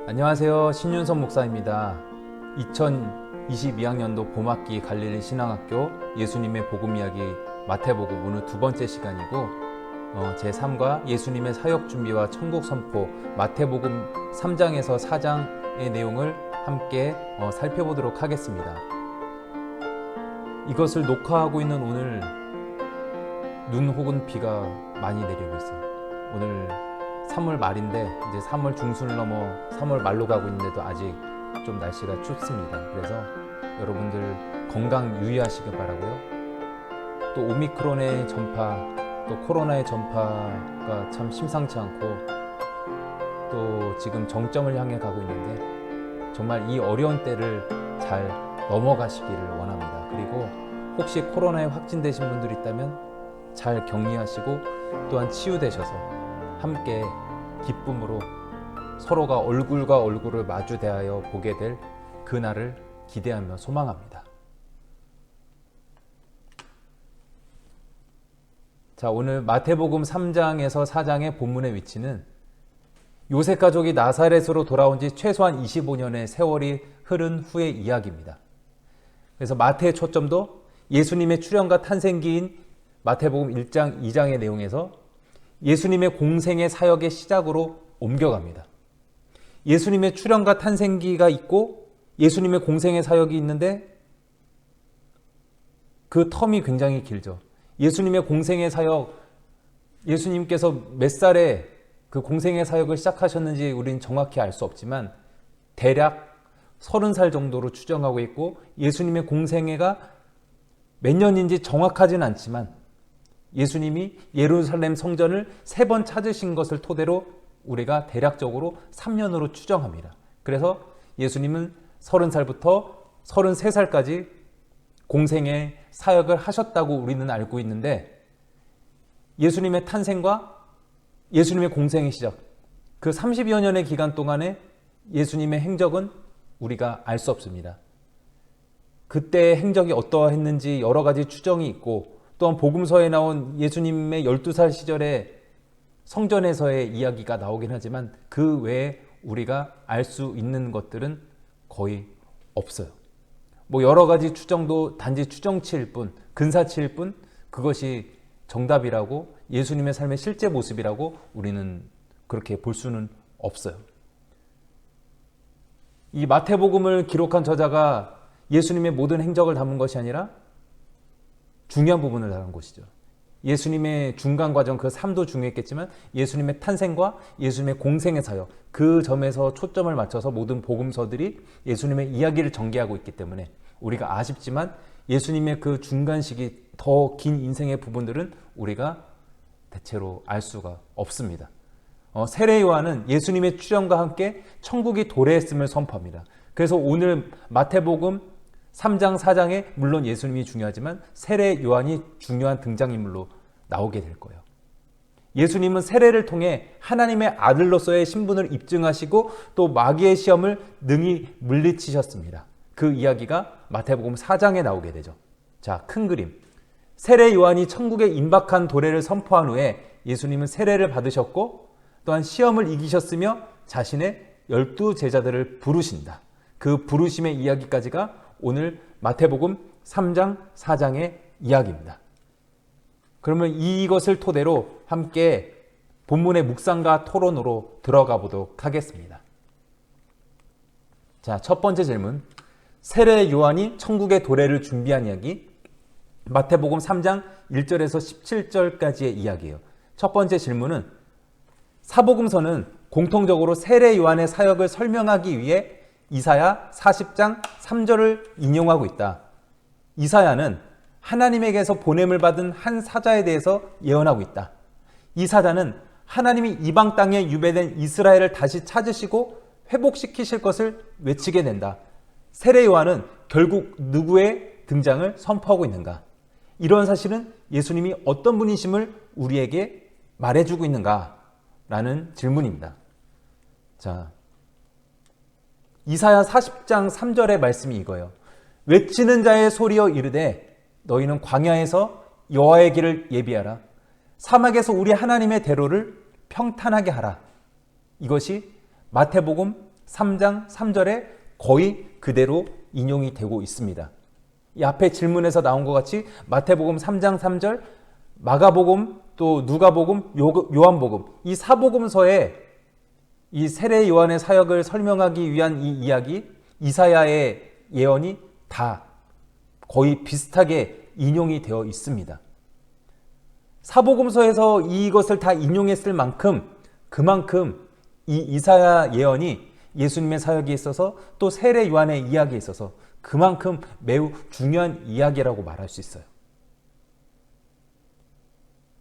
안녕하세요. 신윤선 목사입니다. 2022학년도 봄학기 갈릴리 신앙학교 예수님의 복음 이야기 마태복음 오늘 두 번째 시간이고 제3과 예수님의 사역 준비와 천국 선포 마태복음 3장에서 4장의 내용을 함께 살펴보도록 하겠습니다. 이것을 녹화하고 있는 오늘 눈 혹은 비가 많이 내리고 있어요. 오늘 3월 말인데 이제 3월 중순을 넘어 3월 말로 가고 있는데도 아직 좀 날씨가 춥습니다. 그래서 여러분들 건강 유의하시길 바라고요. 또 오미크론의 전파, 또 코로나의 전파가 참 심상치 않고 또 지금 정점을 향해 가고 있는데 정말 이 어려운 때를 잘 넘어가시기를 원합니다. 그리고 혹시 코로나에 확진되신 분들이 있다면 잘 격리하시고 또한 치유되셔서 함께 기쁨으로 서로가 얼굴과 얼굴을 마주 대하여 보게 될 그날을 기대하며 소망합니다. 자, 오늘 마태복음 3장에서 4장의 본문의 위치는 요셉 가족이 나사렛으로 돌아온 지 최소한 25년의 세월이 흐른 후의 이야기입니다. 그래서 마태의 초점도 예수님의 출현과 탄생기인 마태복음 1장, 2장의 내용에서 예수님의 공생의 사역의 시작으로 옮겨갑니다. 예수님의 출현과 탄생기가 있고 예수님의 공생의 사역이 있는데 그 텀이 굉장히 길죠. 예수님의 공생의 사역, 예수님께서 몇 살에 그 공생의 사역을 시작하셨는지 우리는 정확히 알 수 없지만 대략 30살 정도로 추정하고 있고 예수님의 공생애가 몇 년인지 정확하진 않지만 예수님이 예루살렘 성전을 3번 찾으신 것을 토대로 우리가 대략적으로 3년으로 추정합니다. 그래서 예수님은 30살부터 33살까지 공생의 사역을 하셨다고 우리는 알고 있는데 예수님의 탄생과 예수님의 공생의 시작, 그 30여 년의 기간 동안에 예수님의 행적은 우리가 알 수 없습니다. 그때의 행적이 어떠했는지 여러 가지 추정이 있고 또한 복음서에 나온 예수님의 12살 시절에 성전에서의 이야기가 나오긴 하지만 그 외에 우리가 알 수 있는 것들은 거의 없어요. 뭐 여러 가지 추정도 단지 추정치일 뿐, 근사치일 뿐 그것이 정답이라고 예수님의 삶의 실제 모습이라고 우리는 그렇게 볼 수는 없어요. 이 마태복음을 기록한 저자가 예수님의 모든 행적을 담은 것이 아니라 중요한 부분을 다룬 것이죠. 예수님의 중간 과정 그 삶도 중요했겠지만 예수님의 탄생과 예수님의 공생의 사역 그 점에서 초점을 맞춰서 모든 복음서들이 예수님의 이야기를 전개하고 있기 때문에 우리가 아쉽지만 예수님의 그 중간 시기 더 긴 인생의 부분들은 우리가 대체로 알 수가 없습니다. 세례 요한은 예수님의 출현과 함께 천국이 도래했음을 선포합니다. 그래서 오늘 마태복음 3장, 4장에 물론 예수님이 중요하지만 세례 요한이 중요한 등장인물로 나오게 될 거예요. 예수님은 세례를 통해 하나님의 아들로서의 신분을 입증하시고 또 마귀의 시험을 능히 물리치셨습니다. 그 이야기가 마태복음 4장에 나오게 되죠. 자, 큰 그림. 세례 요한이 천국에 임박한 도래를 선포한 후에 예수님은 세례를 받으셨고 또한 시험을 이기셨으며 자신의 12제자들을 부르신다. 그 부르심의 이야기까지가 오늘 마태복음 3장, 4장의 이야기입니다. 그러면 이것을 토대로 함께 본문의 묵상과 토론으로 들어가 보도록 하겠습니다. 자, 첫 번째 질문. 세례 요한이 천국의 도래를 준비한 이야기. 마태복음 3장 1절에서 17절까지의 이야기예요. 첫 번째 질문은 사복음서는 공통적으로 세례 요한의 사역을 설명하기 위해 이사야 40장 3절을 인용하고 있다. 이사야는 하나님에게서 보냄을 받은 한 사자에 대해서 예언하고 있다. 이 사자는 하나님이 이방 땅에 유배된 이스라엘을 다시 찾으시고 회복시키실 것을 외치게 된다. 세례 요한은 결국 누구의 등장을 선포하고 있는가? 이런 사실은 예수님이 어떤 분이심을 우리에게 말해주고 있는가? 라는 질문입니다. 자, 이사야 40장 3절의 말씀이 이거예요. 외치는 자의 소리여 이르되 너희는 광야에서 여호와의 길을 예비하라. 사막에서 우리 하나님의 대로를 평탄하게 하라. 이것이 마태복음 3장 3절에 거의 그대로 인용이 되고 있습니다. 이 앞에 질문에서 나온 것 같이 마태복음 3장 3절, 마가복음, 또 누가복음, 요한복음, 이 사복음서에 이 세례 요한의 사역을 설명하기 위한 이 이야기, 이사야의 예언이 다 거의 비슷하게 인용이 되어 있습니다. 사복음서에서 이것을 다 인용했을 만큼 그만큼 이 이사야 예언이 예수님의 사역에 있어서 또 세례 요한의 이야기에 있어서 그만큼 매우 중요한 이야기라고 말할 수 있어요.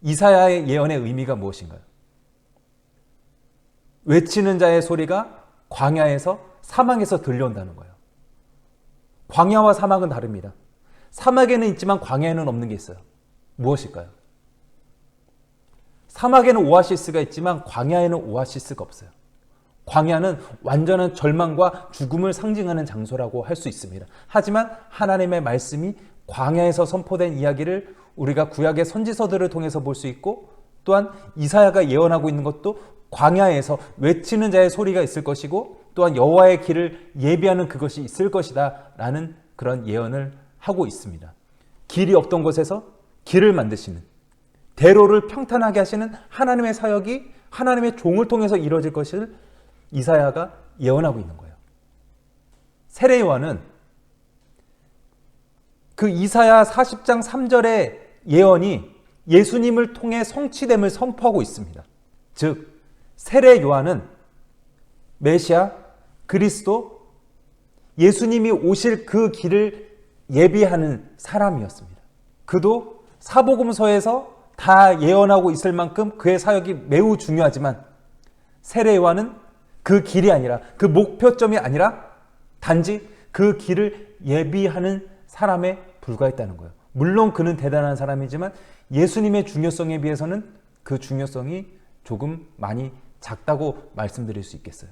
이사야의 예언의 의미가 무엇인가요? 외치는 자의 소리가 광야에서 사막에서 들려온다는 거예요. 광야와 사막은 다릅니다. 사막에는 있지만 광야에는 없는 게 있어요. 무엇일까요? 사막에는 오아시스가 있지만 광야에는 오아시스가 없어요. 광야는 완전한 절망과 죽음을 상징하는 장소라고 할 수 있습니다. 하지만 하나님의 말씀이 광야에서 선포된 이야기를 우리가 구약의 선지서들을 통해서 볼 수 있고, 또한 이사야가 예언하고 있는 것도 광야에서 외치는 자의 소리가 있을 것이고, 또한 여호와의 길을 예비하는 그것이 있을 것이다 라는 그런 예언을 하고 있습니다. 길이 없던 곳에서 길을 만드시는, 대로를 평탄하게 하시는 하나님의 사역이 하나님의 종을 통해서 이루어질 것을 이사야가 예언하고 있는 거예요. 세례 요한은 그 이사야 40장 3절의 예언이 예수님을 통해 성취됨을 선포하고 있습니다. 즉 세례 요한은 메시아, 그리스도, 예수님이 오실 그 길을 예비하는 사람이었습니다. 그도 사복음서에서 다 예언하고 있을 만큼 그의 사역이 매우 중요하지만 세례 요한은 그 길이 아니라, 그 목표점이 아니라 단지 그 길을 예비하는 사람에 불과했다는 거예요. 물론 그는 대단한 사람이지만 예수님의 중요성에 비해서는 그 중요성이 조금 많이 작다고 말씀드릴 수 있겠어요.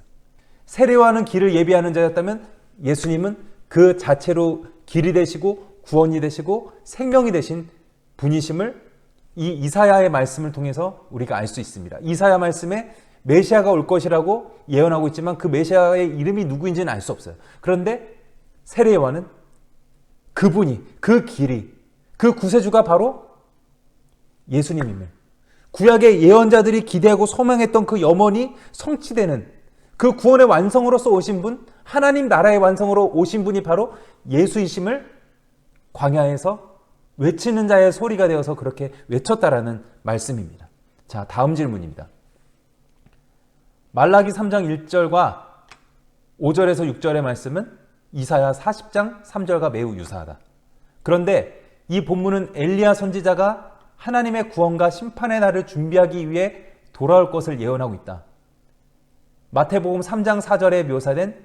세례 요한은 길을 예비하는 자였다면 예수님은 그 자체로 길이 되시고 구원이 되시고 생명이 되신 분이심을 이 이사야의 말씀을 통해서 우리가 알 수 있습니다. 이사야 말씀에 메시아가 올 것이라고 예언하고 있지만 그 메시아의 이름이 누구인지는 알 수 없어요. 그런데 세례 요한은 그분이, 그 길이, 그 구세주가 바로 예수님임을, 구약의 예언자들이 기대하고 소망했던 그 염원이 성취되는 그 구원의 완성으로서 오신 분, 하나님 나라의 완성으로 오신 분이 바로 예수이심을 광야에서 외치는 자의 소리가 되어서 그렇게 외쳤다라는 말씀입니다. 자, 다음 질문입니다. 말라기 3장 1절과 5절에서 6절의 말씀은 이사야 40장 3절과 매우 유사하다. 그런데 이 본문은 엘리야 선지자가 하나님의 구원과 심판의 날을 준비하기 위해 돌아올 것을 예언하고 있다. 마태복음 3장 4절에 묘사된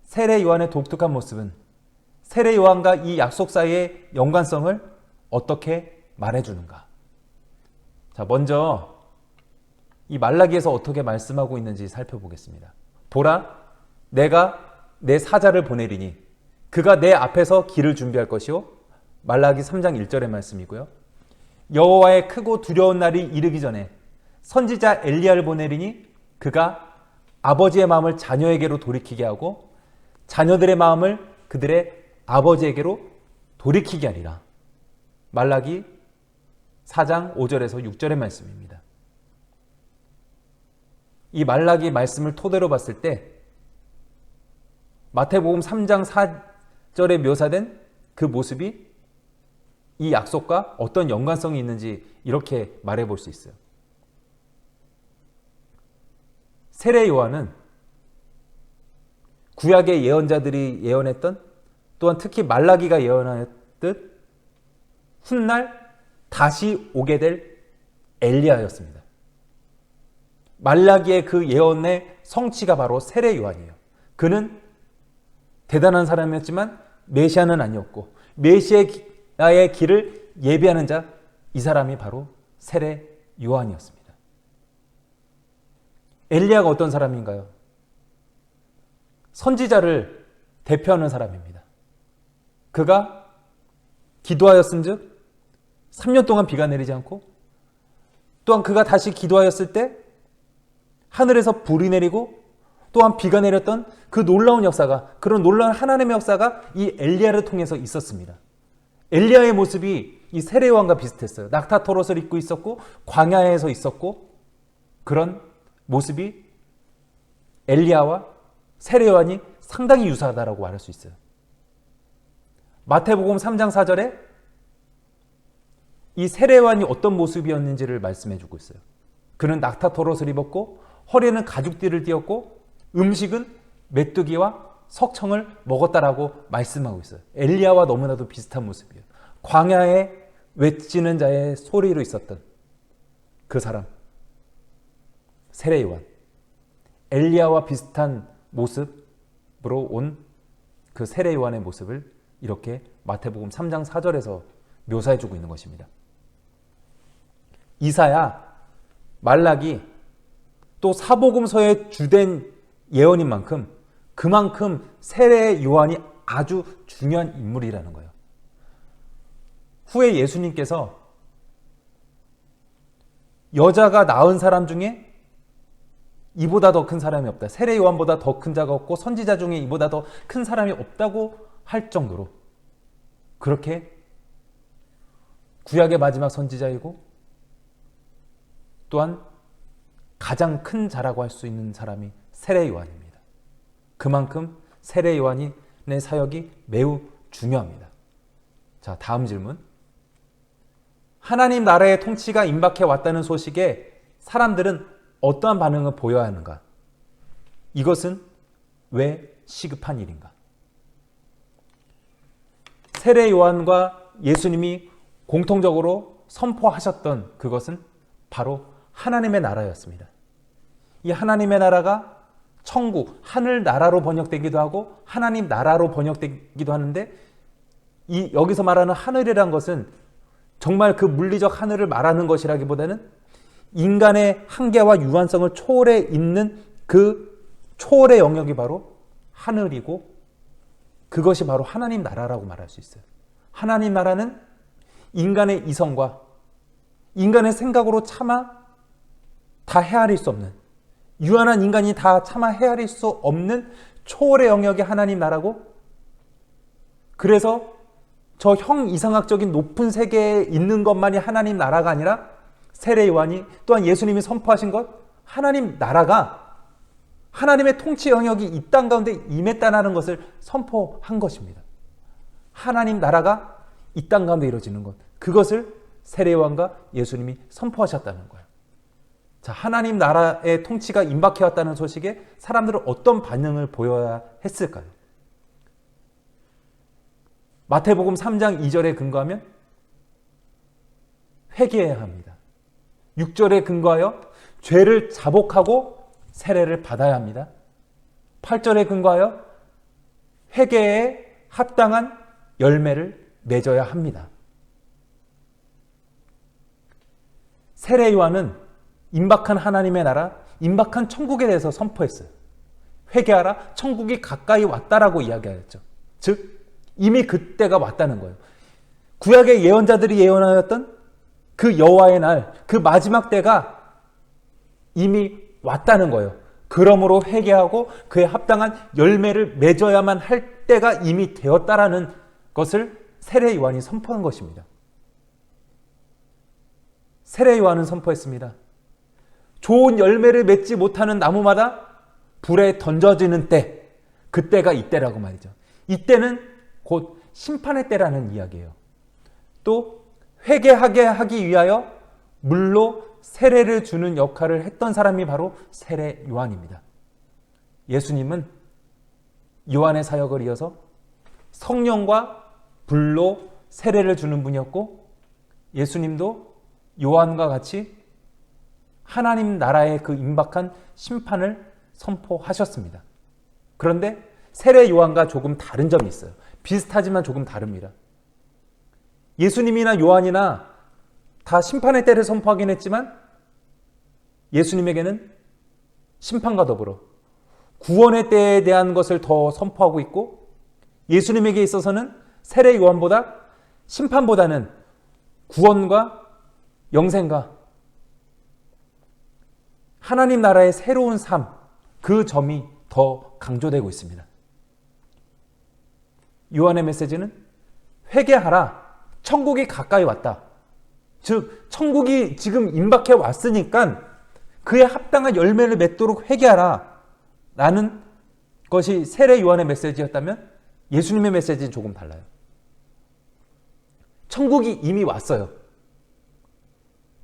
세례 요한의 독특한 모습은 세례 요한과 이 약속 사이의 연관성을 어떻게 말해주는가? 자, 먼저 이 말라기에서 어떻게 말씀하고 있는지 살펴보겠습니다. 보라, 내가 내 사자를 보내리니 그가 내 앞에서 길을 준비할 것이요. 말라기 3장 1절의 말씀이고요. 여호와의 크고 두려운 날이 이르기 전에 선지자 엘리야를 보내리니 그가 아버지의 마음을 자녀에게로 돌이키게 하고 자녀들의 마음을 그들의 아버지에게로 돌이키게 하리라. 말라기 4장 5절에서 6절의 말씀입니다. 이 말라기 말씀을 토대로 봤을 때 마태복음 3장 4절에 묘사된 그 모습이 이 약속과 어떤 연관성이 있는지 이렇게 말해볼 수 있어요. 세례 요한은 구약의 예언자들이 예언했던, 또한 특히 말라기가 예언하였듯 훗날 다시 오게 될 엘리야였습니다. 말라기의 그 예언의 성취가 바로 세례 요한이에요. 그는 대단한 사람이었지만 메시아는 아니었고 메시아의 길을 예비하는 자, 이 사람이 바로 세례 요한이었습니다. 엘리야가 어떤 사람인가요? 선지자를 대표하는 사람입니다. 그가 기도하였은즉 3년 동안 비가 내리지 않고, 또한 그가 다시 기도하였을 때 하늘에서 불이 내리고, 또한 비가 내렸던 그 놀라운 역사가, 그런 놀라운 하나님의 역사가 이 엘리야를 통해서 있었습니다. 엘리야의 모습이 이 세례요한과 비슷했어요. 낙타토롯을 입고 있었고 광야에서 있었고, 그런 모습이 엘리야와 세례요한이 상당히 유사하다라고 말할 수 있어요. 마태복음 3장 4절에 이 세례요한이 어떤 모습이었는지를 말씀해 주고 있어요. 그는 낙타토롯을 입었고 허리에는 가죽띠를 띠었고 음식은 메뚜기와 석청을 먹었다라고 말씀하고 있어요. 엘리야와 너무나도 비슷한 모습이에요. 광야에 외치는 자의 소리로 있었던 그 사람, 세례요한. 엘리야와 비슷한 모습으로 온 그 세례요한의 모습을 이렇게 마태복음 3장 4절에서 묘사해 주고 있는 것입니다. 이사야, 말라기, 또 사복음서의 주된 예언인 만큼 그만큼 세례 요한이 아주 중요한 인물이라는 거예요. 후에 예수님께서 여자가 낳은 사람 중에 이보다 더 큰 사람이 없다, 세례 요한보다 더 큰 자가 없고 선지자 중에 이보다 더 큰 사람이 없다고 할 정도로 그렇게 구약의 마지막 선지자이고 또한 가장 큰 자라고 할 수 있는 사람이 세례 요한입니다. 그만큼 세례 요한의 사역이 매우 중요합니다. 자, 다음 질문. 하나님 나라의 통치가 임박해 왔다는 소식에 사람들은 어떠한 반응을 보여야 하는가? 이것은 왜 시급한 일인가? 세례 요한과 예수님이 공통적으로 선포하셨던 그것은 바로 하나님의 나라였습니다. 이 하나님의 나라가 천국, 하늘 나라로 번역되기도 하고 하나님 나라로 번역되기도 하는데, 이 여기서 말하는 하늘이란 것은 정말 그 물리적 하늘을 말하는 것이라기보다는 인간의 한계와 유한성을 초월해 있는 그 초월의 영역이 바로 하늘이고, 그것이 바로 하나님 나라라고 말할 수 있어요. 하나님 나라는 인간의 이성과 인간의 생각으로 차마 다 헤아릴 수 없는, 유한한 인간이 다 차마 헤아릴 수 없는 초월의 영역이 하나님 나라고, 그래서 저 형이상학적인 높은 세계에 있는 것만이 하나님 나라가 아니라 세례 요한이 또한 예수님이 선포하신 것, 하나님 나라가 하나님의 통치 영역이 이 땅 가운데 임했다는 것을 선포한 것입니다. 하나님 나라가 이 땅 가운데 이루어지는 것, 그것을 세례 요한과 예수님이 선포하셨다는 거예요. 자, 하나님 나라의 통치가 임박해 왔다는 소식에 사람들은 어떤 반응을 보여야 했을까요? 마태복음 3장 2절에 근거하면 회개해야 합니다. 6절에 근거하여 죄를 자복하고 세례를 받아야 합니다. 8절에 근거하여 회개에 합당한 열매를 맺어야 합니다. 세례 요한은 임박한 하나님의 나라, 임박한 천국에 대해서 선포했어요. 회개하라, 천국이 가까이 왔다라고 이야기하였죠. 즉 이미 그때가 왔다는 거예요. 구약의 예언자들이 예언하였던 그 여호와의 날, 그 마지막 때가 이미 왔다는 거예요. 그러므로 회개하고 그에 합당한 열매를 맺어야만 할 때가 이미 되었다라는 것을 세례 요한이 선포한 것입니다. 세례 요한은 선포했습니다. 좋은 열매를 맺지 못하는 나무마다 불에 던져지는 때, 그때가 이때라고 말이죠. 이때는 곧 심판의 때라는 이야기예요. 또 회개하게 하기 위하여 물로 세례를 주는 역할을 했던 사람이 바로 세례 요한입니다. 예수님은 요한의 사역을 이어서 성령과 불로 세례를 주는 분이었고, 예수님도 요한과 같이 하나님 나라의 그 임박한 심판을 선포하셨습니다. 그런데 세례 요한과 조금 다른 점이 있어요. 비슷하지만 조금 다릅니다. 예수님이나 요한이나 다 심판의 때를 선포하긴 했지만 예수님에게는 심판과 더불어 구원의 때에 대한 것을 더 선포하고 있고, 예수님에게 있어서는 세례 요한보다 심판보다는 구원과 영생과 하나님 나라의 새로운 삶, 그 점이 더 더 강조되고 있습니다. 요한의 메시지는 회개하라. 천국이 가까이 왔다. 즉 천국이 지금 임박해 왔으니까 그에 합당한 열매를 맺도록 회개하라 라는 것이 세례 요한의 메시지였다면 예수님의 메시지는 조금 달라요. 천국이 이미 왔어요.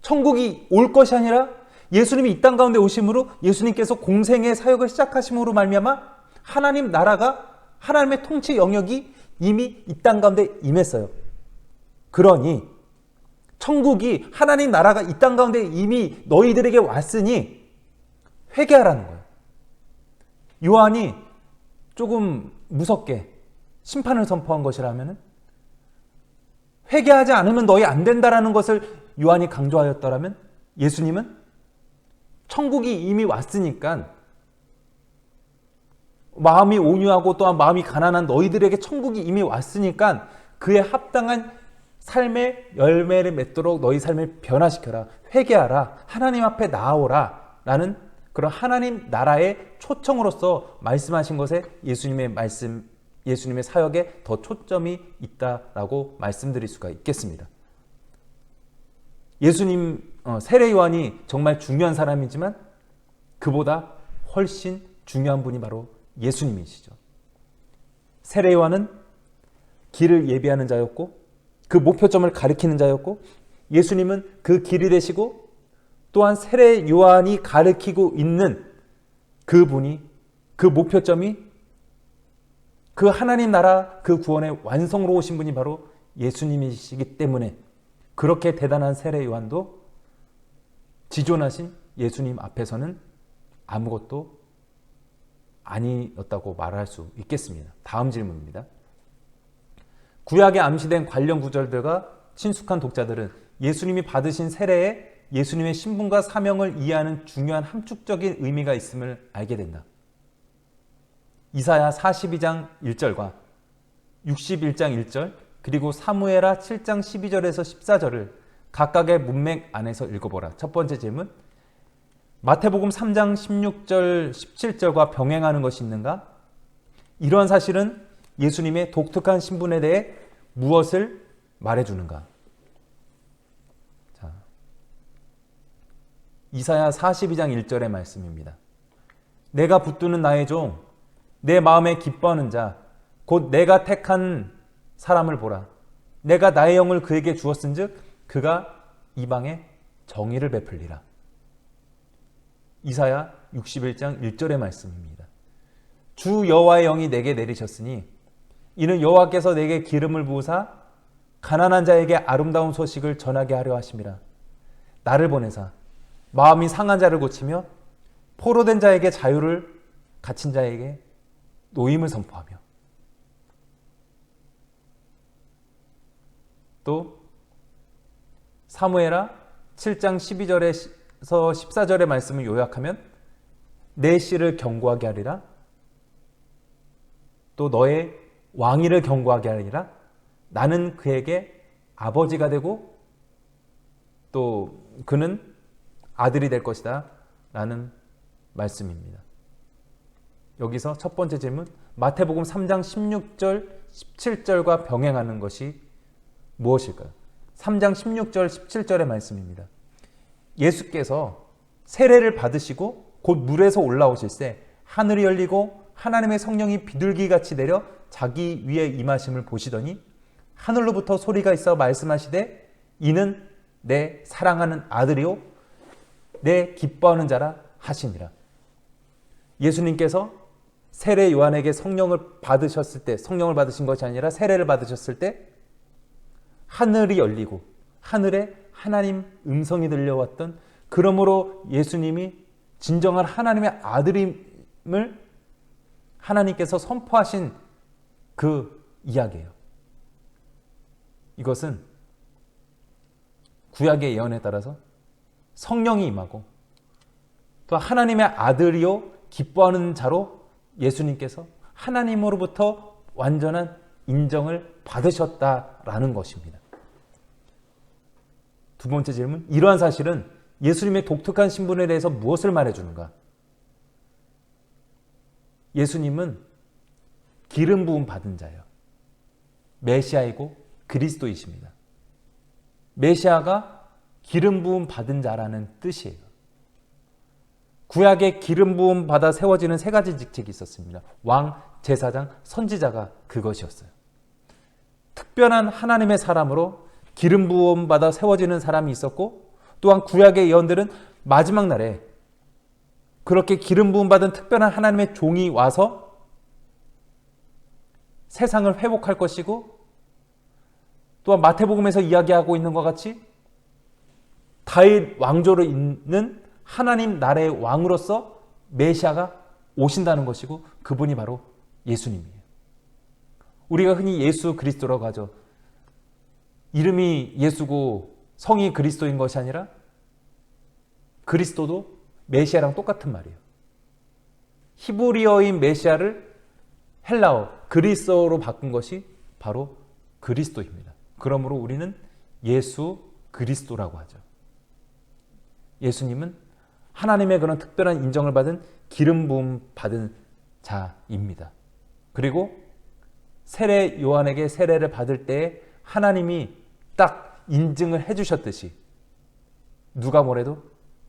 천국이 올 것이 아니라 예수님이 이 땅 가운데 오심으로 예수님께서 공생의 사역을 시작하심으로 말미암아 하나님 나라가 하나님의 통치 영역이 이미 이 땅 가운데 임했어요. 그러니 천국이 하나님 나라가 이 땅 가운데 이미 너희들에게 왔으니 회개하라는 거예요. 요한이 조금 무섭게 심판을 선포한 것이라면 회개하지 않으면 너희 안 된다라는 것을 요한이 강조하였더라면 예수님은 천국이 이미 왔으니까 마음이 온유하고 또한 마음이 가난한 너희들에게 천국이 이미 왔으니까 그에 합당한 삶의 열매를 맺도록 너희 삶을 변화시켜라. 회개하라. 하나님 앞에 나아오라. 라는 그런 하나님 나라의 초청으로서 말씀하신 것에 예수님의 사역에 더 초점이 있다라고 말씀드릴 수가 있겠습니다. 예수님 세례 요한이 정말 중요한 사람이지만 그보다 훨씬 중요한 분이 바로 예수님이시죠. 세례 요한은 길을 예비하는 자였고 그 목표점을 가리키는 자였고 예수님은 그 길이 되시고 또한 세례 요한이 가리키고 있는 그분이 그 목표점이 그 하나님 나라 그 구원의 완성으로 오신 분이 바로 예수님이시기 때문에 그렇게 대단한 세례 요한도 지존하신 예수님 앞에서는 아무것도 아니었다고 말할 수 있겠습니다. 다음 질문입니다. 구약에 암시된 관련 구절들과 친숙한 독자들은 예수님이 받으신 세례에 예수님의 신분과 사명을 이해하는 중요한 함축적인 의미가 있음을 알게 된다. 이사야 42장 1절과 61장 1절 그리고 사무엘하 7장 12절에서 14절을 각각의 문맥 안에서 읽어보라. 첫 번째 질문, 마태복음 3장 16절 17절과 병행하는 것이 있는가? 이러한 사실은 예수님의 독특한 신분에 대해 무엇을 말해주는가? 자, 이사야 42장 1절의 말씀입니다. 내가 붙드는 나의 종, 내 마음에 기뻐하는 자, 곧 내가 택한 사람을 보라. 내가 나의 영을 그에게 주었은즉 그가 이방에 정의를 베풀리라. 이사야 61장 1절의 말씀입니다. 주 여호와의 영이 내게 내리셨으니 이는 여호와께서 내게 기름을 부으사 가난한 자에게 아름다운 소식을 전하게 하려 하심이라. 나를 보내사 마음이 상한 자를 고치며 포로된 자에게 자유를, 갇힌 자에게 노임을 선포하며. 또 사무엘하 7장 12절에서 14절의 말씀을 요약하면 내 씨를 견고하게 하리라. 또 너의 왕위를 견고하게 하리라. 나는 그에게 아버지가 되고 또 그는 아들이 될 것이다 라는 말씀입니다. 여기서 첫 번째 질문, 마태복음 3장 16절 17절과 병행하는 것이 무엇일까요? 3장 16절 17절의 말씀입니다. 예수께서 세례를 받으시고 곧 물에서 올라오실 때 하늘이 열리고 하나님의 성령이 비둘기같이 내려 자기 위에 임하심을 보시더니 하늘로부터 소리가 있어 말씀하시되 이는 내 사랑하는 아들이요 내 기뻐하는 자라 하시니라. 예수님께서 세례 요한에게 성령을 받으셨을 때, 성령을 받으신 것이 아니라 세례를 받으셨을 때 하늘이 열리고 하늘에 하나님 음성이 들려왔던, 그러므로 예수님이 진정한 하나님의 아들임을 하나님께서 선포하신 그 이야기예요. 이것은 구약의 예언에 따라서 성령이 임하고 또 하나님의 아들이요 기뻐하는 자로 예수님께서 하나님으로부터 완전한 인정을 받으셨다라는 것입니다. 두 번째 질문, 이러한 사실은 예수님의 독특한 신분에 대해서 무엇을 말해주는가? 예수님은 기름 부음 받은 자예요. 메시아이고 그리스도이십니다. 메시아가 기름 부음 받은 자라는 뜻이에요. 구약에 기름 부음 받아 세워지는 세 가지 직책이 있었습니다. 왕, 제사장, 선지자가 그것이었어요. 특별한 하나님의 사람으로 기름 부음 받아 세워지는 사람이 있었고, 또한 구약의 예언들은 마지막 날에 그렇게 기름 부음 받은 특별한 하나님의 종이 와서 세상을 회복할 것이고, 또한 마태복음에서 이야기하고 있는 것 같이 다윗 왕조를 잇는 하나님 나라의 왕으로서 메시아가 오신다는 것이고, 그분이 바로 예수님이에요. 우리가 흔히 예수 그리스도라고 하죠. 이름이 예수고 성이 그리스도인 것이 아니라 그리스도도 메시아랑 똑같은 말이에요. 히브리어인 메시아를 헬라어 그리스어로 바꾼 것이 바로 그리스도입니다. 그러므로 우리는 예수 그리스도라고 하죠. 예수님은 하나님의 그런 특별한 인정을 받은 기름 부음 받은 자입니다. 그리고 세례 요한에게 세례를 받을 때에 하나님이 딱 인증을 해주셨듯이 누가 뭐래도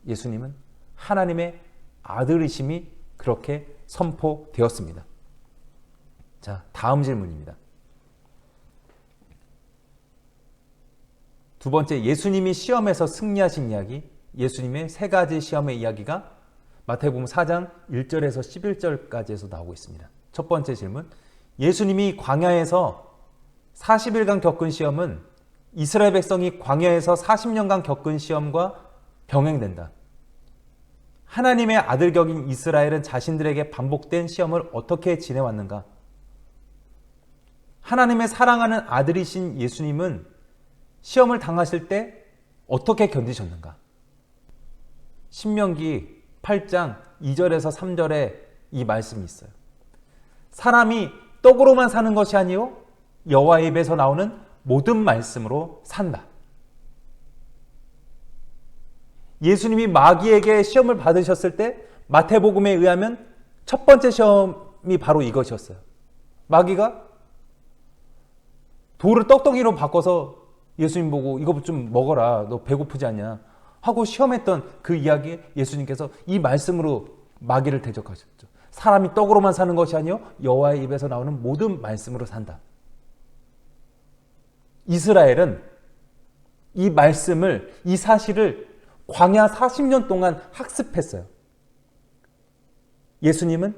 예수님은 하나님의 아들이심이 그렇게 선포되었습니다. 자, 다음 질문입니다. 두 번째, 예수님이 시험에서 승리하신 이야기, 예수님의 세 가지 시험의 이야기가 마태복음 4장 1절에서 11절까지에서 나오고 있습니다. 첫 번째 질문, 예수님이 광야에서 40일간 겪은 시험은 이스라엘 백성이 광야에서 40년간 겪은 시험과 병행된다. 하나님의 아들 격인 이스라엘은 자신들에게 반복된 시험을 어떻게 지내왔는가? 하나님의 사랑하는 아들이신 예수님은 시험을 당하실 때 어떻게 견디셨는가? 신명기 8장 2절에서 3절에 이 말씀이 있어요. 사람이 떡으로만 사는 것이 아니요 여호와의 입에서 나오는 모든 말씀으로 산다. 예수님이 마귀에게 시험을 받으셨을 때 마태복음에 의하면 첫 번째 시험이 바로 이것이었어요. 마귀가 돌을 떡덩이로 바꿔서 예수님 보고 이거 좀 먹어라, 너 배고프지 않냐 하고 시험했던 그 이야기에 예수님께서 이 말씀으로 마귀를 대적하셨죠. 사람이 떡으로만 사는 것이 아니요 여호와의 입에서 나오는 모든 말씀으로 산다. 이스라엘은 이 말씀을, 이 사실을 광야 40년 동안 학습했어요. 예수님은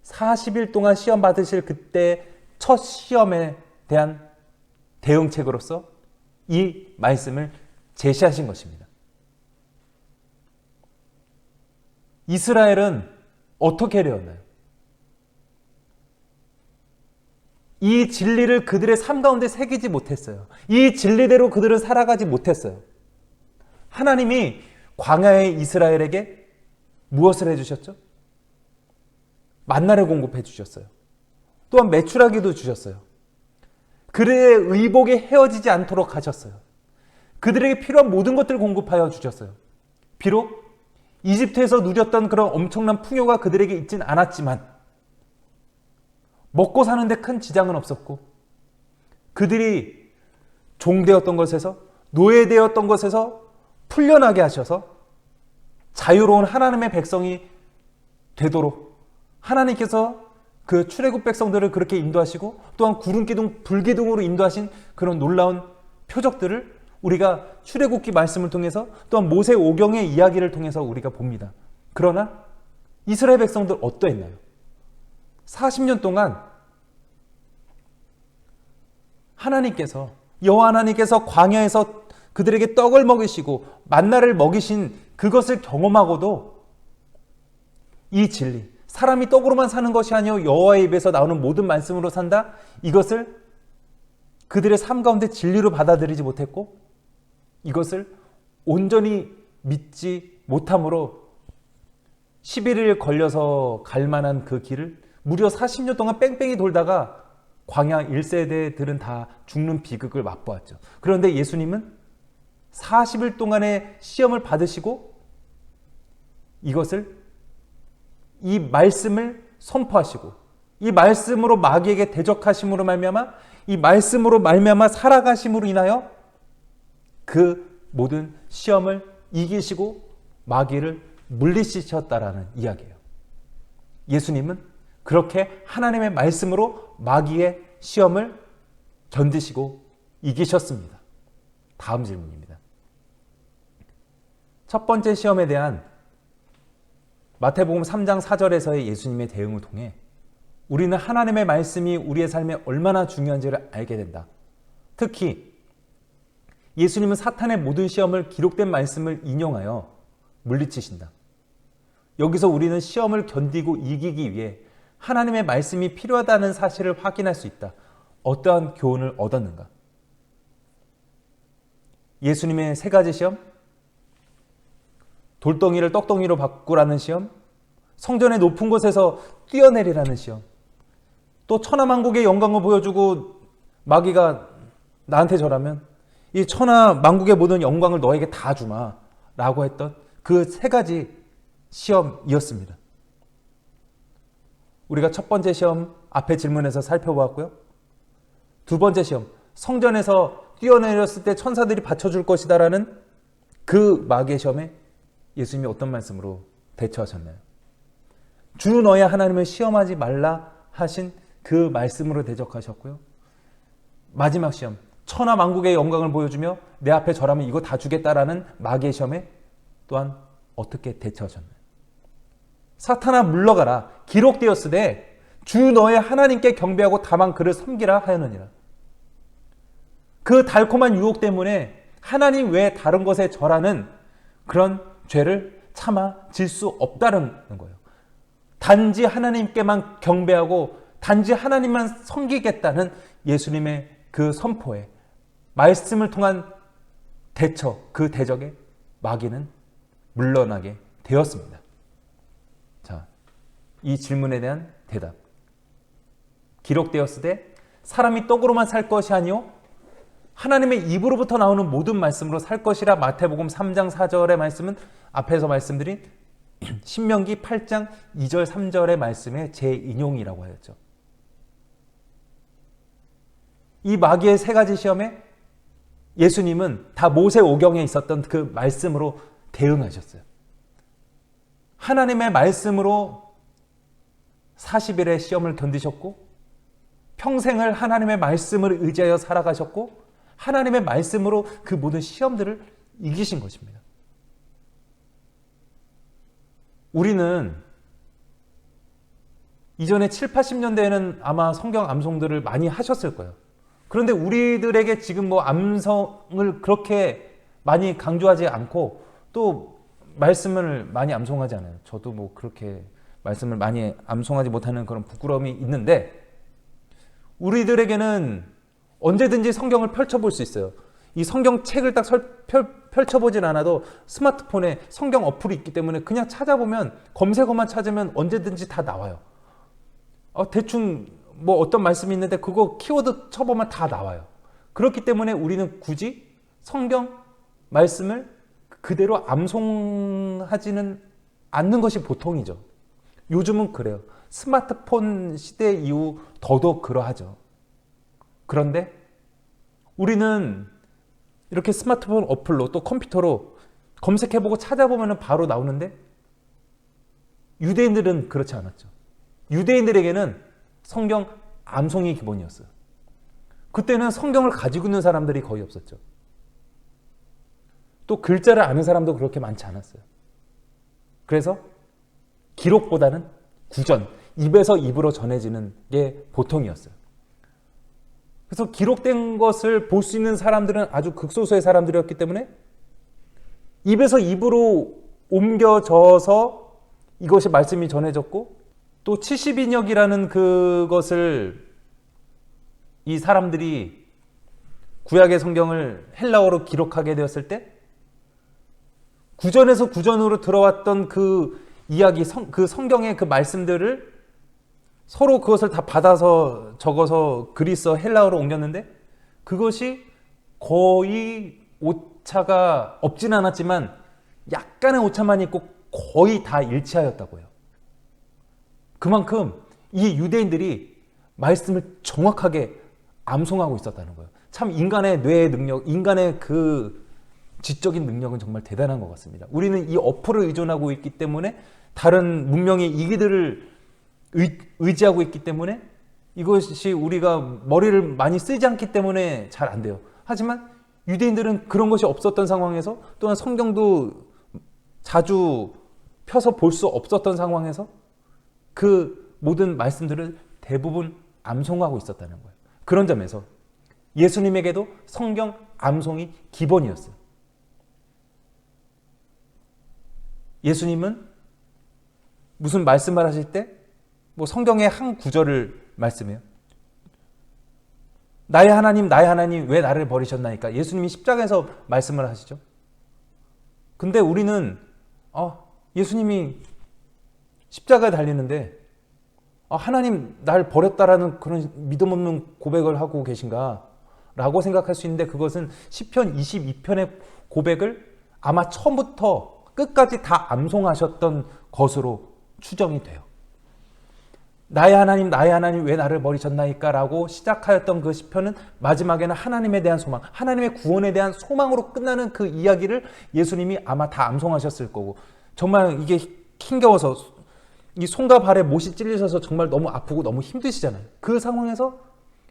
40일 동안 시험 받으실 그때 첫 시험에 대한 대응책으로서 이 말씀을 제시하신 것입니다. 이스라엘은 어떻게 되었나요? 이 진리를 그들의 삶 가운데 새기지 못했어요. 이 진리대로 그들은 살아가지 못했어요. 하나님이 광야의 이스라엘에게 무엇을 해주셨죠? 만나를 공급해 주셨어요. 또한 메추라기도 주셨어요. 그들의 의복이 헤어지지 않도록 하셨어요. 그들에게 필요한 모든 것들을 공급하여 주셨어요. 비록 이집트에서 누렸던 그런 엄청난 풍요가 그들에게 있진 않았지만 먹고 사는데 큰 지장은 없었고, 그들이 종되었던 것에서, 노예되었던 것에서 풀려나게 하셔서 자유로운 하나님의 백성이 되도록 하나님께서 그 출애굽 백성들을 그렇게 인도하시고, 또한 구름기둥, 불기둥으로 인도하신 그런 놀라운 표적들을 우리가 출애굽기 말씀을 통해서, 또한 모세 오경의 이야기를 통해서 우리가 봅니다. 그러나 이스라엘 백성들 어떠했나요? 40년 동안 하나님께서, 여호와 하나님께서 광야에서 그들에게 떡을 먹이시고 만나를 먹이신 그것을 경험하고도 이 진리, 사람이 떡으로만 사는 것이 아니요 여호와의 입에서 나오는 모든 말씀으로 산다, 이것을 그들의 삶 가운데 진리로 받아들이지 못했고, 이것을 온전히 믿지 못함으로 11일 걸려서 갈 만한 그 길을 무려 40년 동안 뺑뺑이 돌다가 광야 1세대들은 다 죽는 비극을 맛보았죠. 그런데 예수님은 40일 동안의 시험을 받으시고 이것을 이 말씀을 선포하시고 이 말씀으로 마귀에게 대적하심으로 말미암아 이 말씀으로 말미암아 살아가심으로 인하여 그 모든 시험을 이기시고 마귀를 물리치셨다라는 이야기예요. 예수님은 그렇게 하나님의 말씀으로 마귀의 시험을 견디시고 이기셨습니다. 다음 질문입니다. 첫 번째 시험에 대한 마태복음 3장 4절에서의 예수님의 대응을 통해 우리는 하나님의 말씀이 우리의 삶에 얼마나 중요한지를 알게 된다. 특히 예수님은 사탄의 모든 시험을 기록된 말씀을 인용하여 물리치신다. 여기서 우리는 시험을 견디고 이기기 위해 하나님의 말씀이 필요하다는 사실을 확인할 수 있다. 어떠한 교훈을 얻었는가? 예수님의 세 가지 시험, 돌덩이를 떡덩이로 바꾸라는 시험, 성전의 높은 곳에서 뛰어내리라는 시험, 또 천하만국의 영광을 보여주고 마귀가 나한테 절하면 이 천하만국의 모든 영광을 너에게 다 주마 라고 했던 그 세 가지 시험이었습니다. 우리가 첫 번째 시험 앞의 질문에서 살펴보았고요. 두 번째 시험, 성전에서 뛰어내렸을 때 천사들이 받쳐줄 것이다 라는 그 마귀의 시험에 예수님이 어떤 말씀으로 대처하셨나요? 주 너의 하나님을 시험하지 말라 하신 그 말씀으로 대적하셨고요. 마지막 시험, 천하만국의 영광을 보여주며 내 앞에 절하면 이거 다 주겠다라는 마귀의 시험에 또한 어떻게 대처하셨나요? 사탄아 물러가라, 기록되었으되 주 너의 하나님께 경배하고 다만 그를 섬기라 하였느니라. 그 달콤한 유혹 때문에 하나님 외에 다른 것에 절하는 그런 죄를 참아질 수 없다는 거예요. 단지 하나님께만 경배하고 단지 하나님만 섬기겠다는 예수님의 그 선포에 말씀을 통한 대처, 그 대적에 마귀는 물러나게 되었습니다. 자, 이 질문에 대한 대답. 기록되었으되 사람이 떡으로만 살 것이 아니요 하나님의 입으로부터 나오는 모든 말씀으로 살 것이라. 마태복음 3장 4절의 말씀은 앞에서 말씀드린 신명기 8장 2절 3절의 말씀의 재인용이라고 하였죠. 이 마귀의 세 가지 시험에 예수님은 다 모세오경에 있었던 그 말씀으로 대응하셨어요. 하나님의 말씀으로 40일의 시험을 견디셨고 평생을 하나님의 말씀을 의지하여 살아가셨고 하나님의 말씀으로 그 모든 시험들을 이기신 것입니다. 우리는 이전에 7, 80년대에는 아마 성경 암송들을 많이 하셨을 거예요. 그런데 우리들에게 지금 뭐 암송을 그렇게 많이 강조하지 않고 또 말씀을 많이 암송하지 않아요. 저도 뭐 그렇게 말씀을 많이 암송하지 못하는 그런 부끄러움이 있는데 우리들에게는 언제든지 성경을 펼쳐볼 수 있어요. 이 성경 책을 딱 펼쳐보진 않아도 스마트폰에 성경 어플이 있기 때문에 그냥 찾아보면 검색어만 찾으면 언제든지 다 나와요. 대충 뭐 어떤 말씀이 있는데 그거 키워드 쳐보면 다 나와요. 그렇기 때문에 우리는 굳이 성경 말씀을 그대로 암송하지는 않는 것이 보통이죠. 요즘은 그래요. 스마트폰 시대 이후 더더욱 그러하죠. 그런데 우리는 이렇게 스마트폰 어플로 또 컴퓨터로 검색해보고 찾아보면 바로 나오는데 유대인들은 그렇지 않았죠. 유대인들에게는 성경 암송이 기본이었어요. 그때는 성경을 가지고 있는 사람들이 거의 없었죠. 또 글자를 아는 사람도 그렇게 많지 않았어요. 그래서 기록보다는 구전, 입에서 입으로 전해지는 게 보통이었어요. 그래서 기록된 것을 볼 수 있는 사람들은 아주 극소수의 사람들이었기 때문에 입에서 입으로 옮겨져서 이것이 말씀이 전해졌고 또 70인역이라는 그것을 이 사람들이 구약의 성경을 헬라어로 기록하게 되었을 때 구전에서 구전으로 들어왔던 그 이야기, 그 성경의 그 말씀들을 서로 그것을 다 받아서 적어서 그리스어 헬라어로 옮겼는데 그것이 거의 오차가 없진 않았지만 약간의 오차만 있고 거의 다 일치하였다고요. 그만큼 이 유대인들이 말씀을 정확하게 암송하고 있었다는 거예요. 참 인간의 뇌의 능력, 인간의 그 지적인 능력은 정말 대단한 것 같습니다. 우리는 이 어플을 의존하고 있기 때문에 다른 문명의 이기들을 의지하고 있기 때문에 이것이 우리가 머리를 많이 쓰지 않기 때문에 잘 안 돼요. 하지만 유대인들은 그런 것이 없었던 상황에서 또한 성경도 자주 펴서 볼 수 없었던 상황에서 그 모든 말씀들을 대부분 암송하고 있었다는 거예요. 그런 점에서 예수님에게도 성경 암송이 기본이었어요. 예수님은 무슨 말씀을 하실 때 뭐 성경의 한 구절을 말씀해요. 나의 하나님 왜 나를 버리셨나이까? 예수님이 십자가에서 말씀을 하시죠. 근데 우리는 예수님이 십자가에 달리는데 하나님 날 버렸다라는 그런 믿음 없는 고백을 하고 계신가? 라고 생각할 수 있는데 그것은 시편 22편의 고백을 아마 처음부터 끝까지 다 암송하셨던 것으로 추정이 돼요. 나의 하나님 왜 나를 버리셨나이까? 라고 시작하였던 그 시편은 마지막에는 하나님에 대한 소망, 하나님의 구원에 대한 소망으로 끝나는 그 이야기를 예수님이 아마 다 암송하셨을 거고, 정말 이게 힘겨워서 이 손과 발에 못이 찔리셔서 정말 너무 아프고 너무 힘드시잖아요. 그 상황에서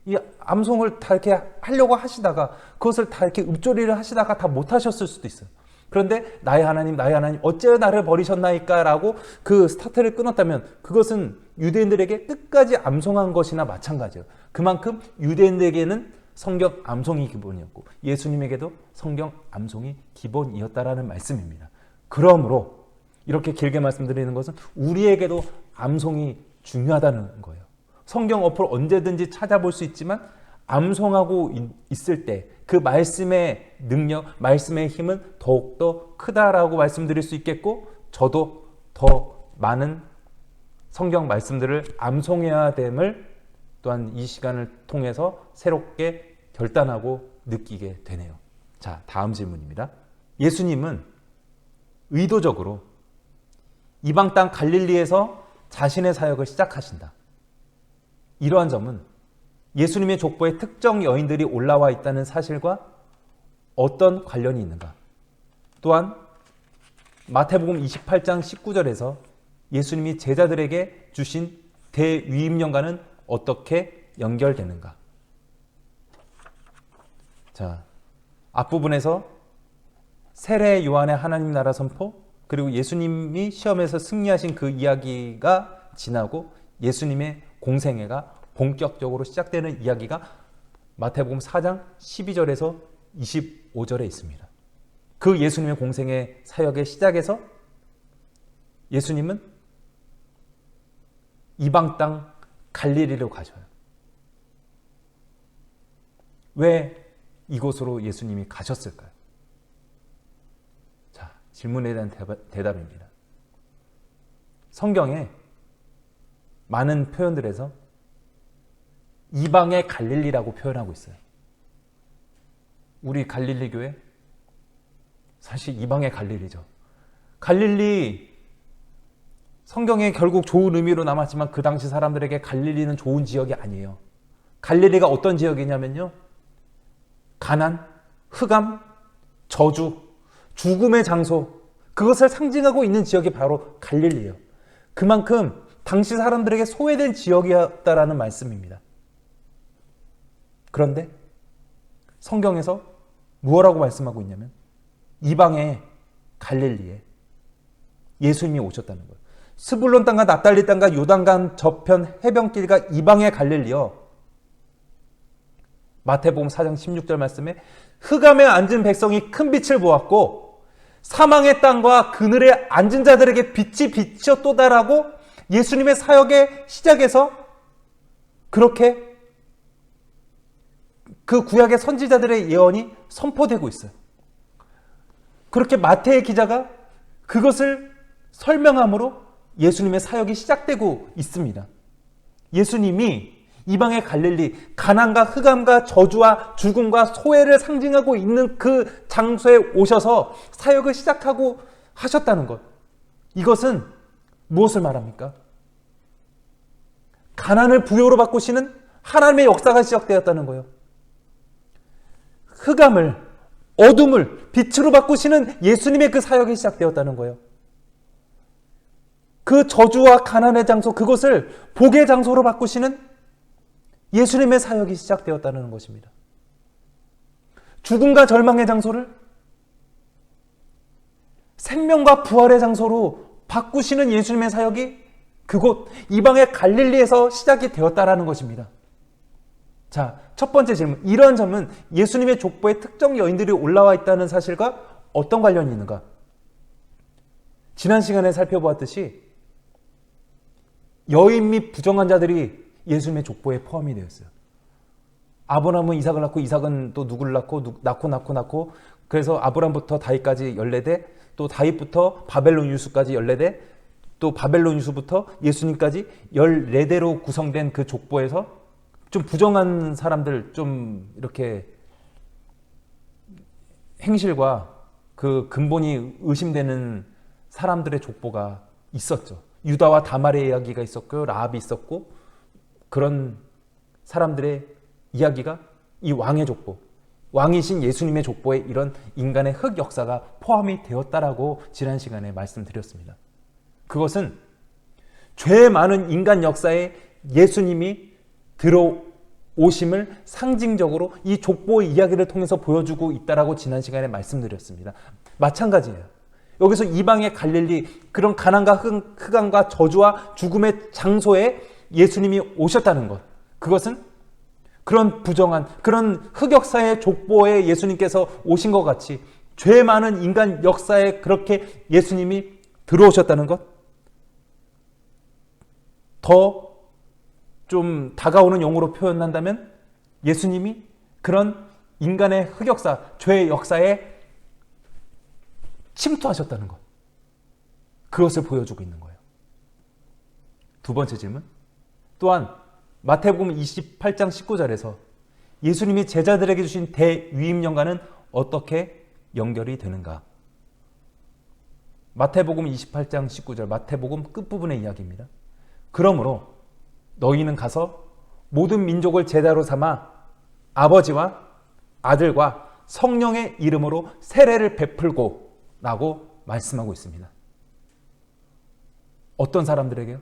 이 암송을 다 이렇게 하려고 하시다가 그것을 다 이렇게 읊조리를 하시다가 다 못하셨을 수도 있어요. 그런데 나의 하나님 어째 나를 버리셨나이까? 라고 그 스타트를 끊었다면 그것은 유대인들에게 끝까지 암송한 것이나 마찬가지예요. 그만큼 유대인들에게는 성경 암송이 기본이었고 예수님에게도 성경 암송이 기본이었다라는 말씀입니다. 그러므로 이렇게 길게 말씀드리는 것은 우리에게도 암송이 중요하다는 거예요. 성경 어플 언제든지 찾아볼 수 있지만 암송하고 있을 때 그 말씀의 능력, 말씀의 힘은 더욱더 크다라고 말씀드릴 수 있겠고 저도 더 많은 성경 말씀들을 암송해야 됨을 또한 이 시간을 통해서 새롭게 결단하고 느끼게 되네요. 자, 다음 질문입니다. 예수님은 의도적으로 이방 땅 갈릴리에서 자신의 사역을 시작하신다. 이러한 점은 예수님의 족보에 특정 여인들이 올라와 있다는 사실과 어떤 관련이 있는가? 또한 마태복음 28장 19절에서 예수님이 제자들에게 주신 대위임령과는 어떻게 연결되는가? 자, 앞부분에서 세례 요한의 하나님 나라 선포, 그리고 예수님이 시험에서 승리하신 그 이야기가 지나고 예수님의 공생애가 본격적으로 시작되는 이야기가 마태복음 4장 12절에서 25절에 있습니다. 그 예수님의 공생의 사역의 시작에서 예수님은 이방 땅 갈릴리로 가셔요. 왜 이곳으로 예수님이 가셨을까요? 자, 질문에 대한 대답입니다. 성경에 많은 표현들에서 이방의 갈릴리라고 표현하고 있어요. 우리 갈릴리 교회 사실 이방의 갈릴리죠. 갈릴리 성경에 결국 좋은 의미로 남았지만 그 당시 사람들에게 갈릴리는 좋은 지역이 아니에요. 갈릴리가 어떤 지역이냐면요, 가난, 흑암, 저주, 죽음의 장소, 그것을 상징하고 있는 지역이 바로 갈릴리예요. 그만큼 당시 사람들에게 소외된 지역이었다라는 말씀입니다. 그런데 성경에서 무엇라고 말씀하고 있냐면 이방의 갈릴리에 예수님이 오셨다는 거예요. 스불론 땅과 납달리 땅과 요단강 저편 해변길과 이방의 갈릴리여. 마태복음 4장 16절 말씀에 흑암에 앉은 백성이 큰 빛을 보았고 사망의 땅과 그늘에 앉은 자들에게 빛이 비쳤도다라고 예수님의 사역의 시작에서 그렇게 그 구약의 선지자들의 예언이 선포되고 있어요. 그렇게 마태의 기자가 그것을 설명함으로 예수님의 사역이 시작되고 있습니다. 예수님이 이방의 갈릴리, 가난과 흑암과 저주와 죽음과 소외를 상징하고 있는 그 장소에 오셔서 사역을 시작하고 하셨다는 것. 이것은 무엇을 말합니까? 가난을 부여로 바꾸시는 하나님의 역사가 시작되었다는 거예요. 흑암을, 어둠을 빛으로 바꾸시는 예수님의 그 사역이 시작되었다는 거예요. 그 저주와 가난의 장소, 그것을 복의 장소로 바꾸시는 예수님의 사역이 시작되었다는 것입니다. 죽음과 절망의 장소를 생명과 부활의 장소로 바꾸시는 예수님의 사역이 그곳 이방의 갈릴리에서 시작이 되었다라는 것입니다. 자, 첫 번째 질문. 이러한 점은 예수님의 족보에 특정 여인들이 올라와 있다는 사실과 어떤 관련이 있는가? 지난 시간에 살펴보았듯이 여인 및 부정한 자들이 예수님의 족보에 포함이 되었어요. 아브라함은 이삭을 낳고 이삭은 또 누구를 낳고 그래서 아브라함부터 다윗까지 14대, 또 다윗부터 바벨론 유수까지 14대, 또 바벨론 유수부터 예수님까지 14대로 구성된 그 족보에서 좀 부정한 사람들, 좀 이렇게 행실과 그 근본이 의심되는 사람들의 족보가 있었죠. 유다와 다말의 이야기가 있었고 라합이 있었고, 그런 사람들의 이야기가 이 왕의 족보, 왕이신 예수님의 족보에 이런 인간의 흑 역사가 포함이 되었다라고 지난 시간에 말씀드렸습니다. 그것은 죄 많은 인간 역사에 예수님이 들어오심을 상징적으로 이 족보의 이야기를 통해서 보여주고 있다라고 지난 시간에 말씀드렸습니다. 마찬가지예요. 여기서 이방의 갈릴리, 그런 가난과 흑암과 저주와 죽음의 장소에 예수님이 오셨다는 것, 그것은 그런 부정한, 그런 흑역사의 족보에 예수님께서 오신 것 같이 죄 많은 인간 역사에 그렇게 예수님이 들어오셨다는 것, 더 좀 다가오는 용어로 표현한다면 예수님이 그런 인간의 흑역사, 죄의 역사에 침투하셨다는 것, 그것을 보여주고 있는 거예요. 두 번째 질문. 또한 마태복음 28장 19절에서 예수님이 제자들에게 주신 대위임령과는 어떻게 연결이 되는가? 마태복음 28장 19절, 마태복음 끝부분의 이야기입니다. 그러므로 너희는 가서 모든 민족을 제자로 삼아 아버지와 아들과 성령의 이름으로 세례를 베풀고 라고 말씀하고 있습니다. 어떤 사람들에게요?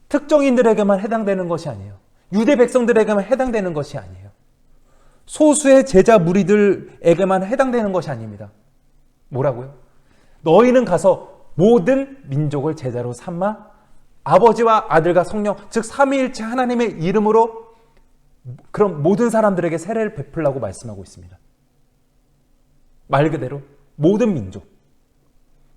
특정인들에게만 해당되는 것이 아니에요. 유대 백성들에게만 해당되는 것이 아니에요. 소수의 제자 무리들에게만 해당되는 것이 아닙니다. 뭐라고요? 너희는 가서 모든 민족을 제자로 삼아 아버지와 아들과 성령, 즉 삼위일체 하나님의 이름으로 그런 모든 사람들에게 세례를 베풀라고 말씀하고 있습니다. 말 그대로 모든 민족,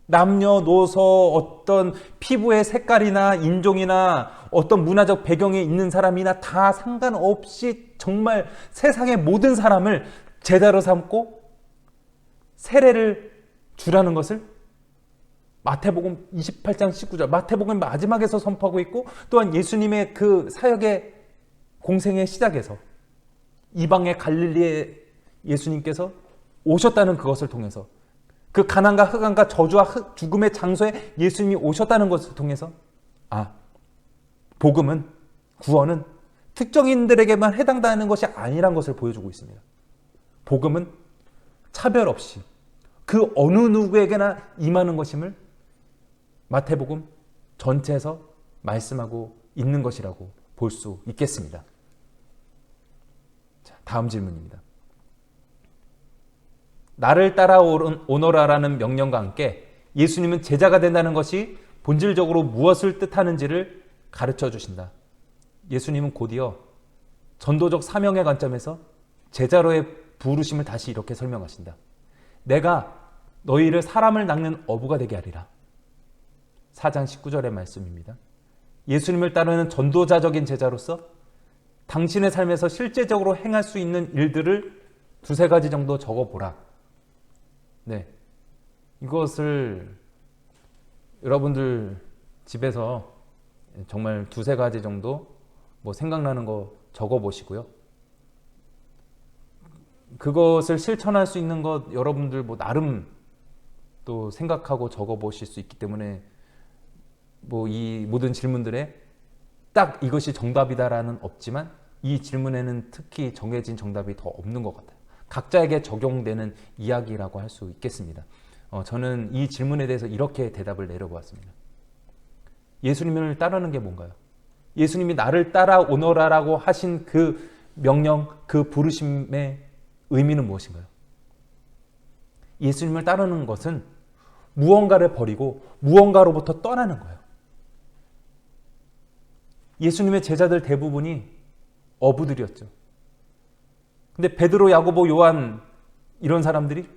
남녀노소, 어떤 피부의 색깔이나 인종이나 어떤 문화적 배경에 있는 사람이나 다 상관없이 정말 세상의 모든 사람을 제자로 삼고 세례를 주라는 것을 마태복음 28장 19절, 마태복음 마지막에서 선포하고 있고, 또한 예수님의 그 사역의 공생의 시작에서 이방의 갈릴리에 예수님께서 오셨다는 그것을 통해서, 그 가난과 흑암과 저주와 죽음의 장소에 예수님이 오셨다는 것을 통해서, 복음은, 구원은 특정인들에게만 해당되는 것이 아니란 것을 보여주고 있습니다. 복음은 차별 없이 그 어느 누구에게나 임하는 것임을 마태복음 전체에서 말씀하고 있는 것이라고 볼 수 있겠습니다. 자, 다음 질문입니다. 나를 따라오너라라는 명령과 함께 예수님은 제자가 된다는 것이 본질적으로 무엇을 뜻하는지를 가르쳐 주신다. 예수님은 곧이어 전도적 사명의 관점에서 제자로의 부르심을 다시 이렇게 설명하신다. 내가 너희를 사람을 낚는 어부가 되게 하리라. 4장 19절의 말씀입니다. 예수님을 따르는 전도자적인 제자로서 당신의 삶에서 실제적으로 행할 수 있는 일들을 두세 가지 정도 적어보라. 네, 이것을 여러분들 집에서 정말 두세 가지 정도 생각나는 거 적어보시고요. 그것을 실천할 수 있는 것 여러분들 나름 또 생각하고 적어보실 수 있기 때문에 이 모든 질문들에 딱 이것이 정답이다라는 없지만 이 질문에는 특히 정해진 정답이 더 없는 것 같아요. 각자에게 적용되는 이야기라고 할 수 있겠습니다. 저는 이 질문에 대해서 이렇게 대답을 내려보았습니다. 예수님을 따르는 게 뭔가요? 예수님이 나를 따라오너라라고 하신 그 명령, 그 부르심의 의미는 무엇인가요? 예수님을 따르는 것은 무언가를 버리고 무언가로부터 떠나는 거예요. 예수님의 제자들 대부분이 어부들이었죠. 근데 베드로, 야고보, 요한 이런 사람들이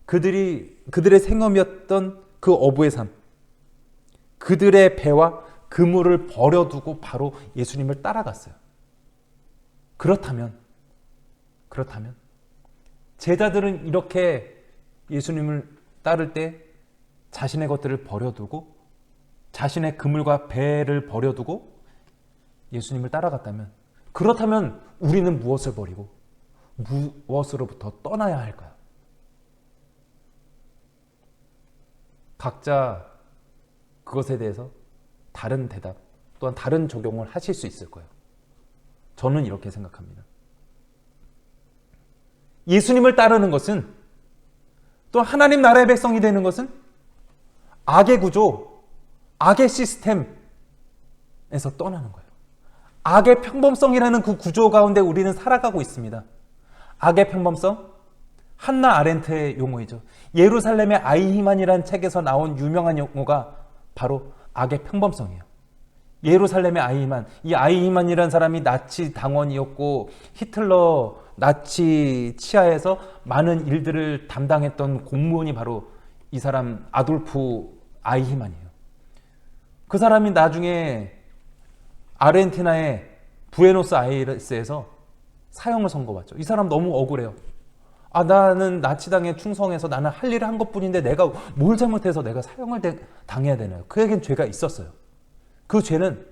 그들의 생업이었던 그 어부의 삶, 그들의 배와 그물을 버려두고 바로 예수님을 따라갔어요. 그렇다면 제자들은 이렇게 예수님을 따를 때 자신의 것들을 버려두고 자신의 그물과 배를 버려두고 예수님을 따라갔다면, 그렇다면 우리는 무엇을 버리고 무엇으로부터 떠나야 할까요? 각자 그것에 대해서 다른 대답 또한 다른 적용을 하실 수 있을 거예요. 저는 이렇게 생각합니다. 예수님을 따르는 것은, 또 하나님 나라의 백성이 되는 것은 악의 구조, 악의 시스템에서 떠나는 거예요. 악의 평범성이라는 그 구조 가운데 우리는 살아가고 있습니다. 악의 평범성, 한나 아렌트의 용어이죠. 예루살렘의 아이히만이라는 책에서 나온 유명한 용어가 바로 악의 평범성이에요. 예루살렘의 아이히만, 이 아이히만이라는 사람이 나치 당원이었고 히틀러 나치 치하에서 많은 일들을 담당했던 공무원이 바로 이 사람 아돌프 아이히만이에요. 그 사람이 나중에 아르헨티나의 부에노스아이레스에서 사형을 선고받죠. 이 사람 너무 억울해요. 나는 나치당에 충성해서 나는 할 일을 한 것뿐인데 내가 뭘 잘못해서 내가 사형을 당해야 되나요? 그에겐 죄가 있었어요. 그 죄는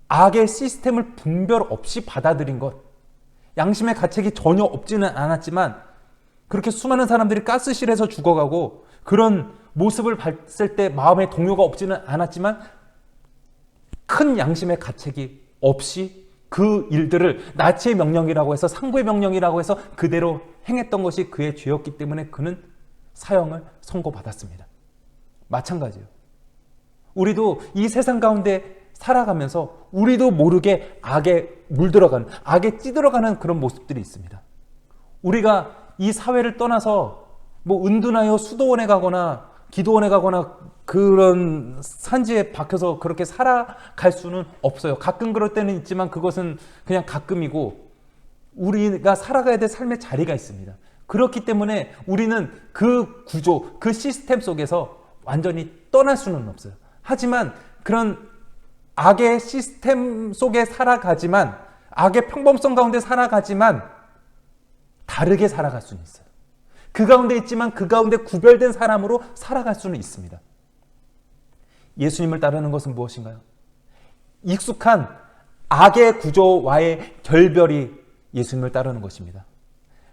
악의 시스템을 분별 없이 받아들인 것, 양심의 가책이 전혀 없지는 않았지만 그렇게 수많은 사람들이 가스실에서 죽어가고 그런 모습을 봤을 때 마음에 동요가 없지는 않았지만 큰 양심의 가책이 없이 그 일들을 나치의 명령이라고 해서, 상부의 명령이라고 해서 그대로 행했던 것이 그의 죄였기 때문에 그는 사형을 선고받았습니다. 마찬가지예요. 우리도 이 세상 가운데 살아가면서 우리도 모르게 악에 물들어가는, 악에 찌들어가는 그런 모습들이 있습니다. 우리가 이 사회를 떠나서 은둔하여 수도원에 가거나 기도원에 가거나 그런 산지에 박혀서 그렇게 살아갈 수는 없어요. 가끔 그럴 때는 있지만 그것은 그냥 가끔이고 우리가 살아가야 될 삶의 자리가 있습니다. 그렇기 때문에 우리는 그 구조, 그 시스템 속에서 완전히 떠날 수는 없어요. 하지만 그런 악의 시스템 속에 살아가지만, 악의 평범성 가운데 살아가지만 다르게 살아갈 수는 있어요. 그 가운데 있지만 그 가운데 구별된 사람으로 살아갈 수는 있습니다. 예수님을 따르는 것은 무엇인가요? 익숙한 악의 구조와의 결별이 예수님을 따르는 것입니다.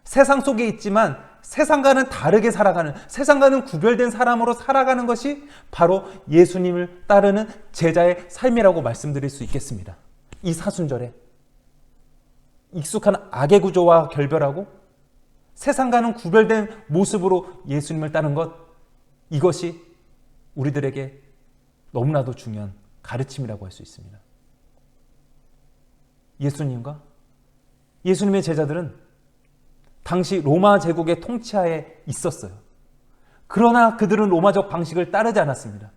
세상 속에 있지만 세상과는 다르게 살아가는, 세상과는 구별된 사람으로 살아가는 것이 바로 예수님을 따르는 제자의 삶이라고 말씀드릴 수 있겠습니다. 이 사순절에 익숙한 악의 구조와 결별하고 세상과는 구별된 모습으로 예수님을 따르는 것, 이것이 우리들에게 너무나도 중요한 가르침이라고 할 수 있습니다. 예수님의 제자들은 당시 로마 제국의 통치하에 있었어요. 그러나 그들은 로마적 방식을 따르지 않았습니다.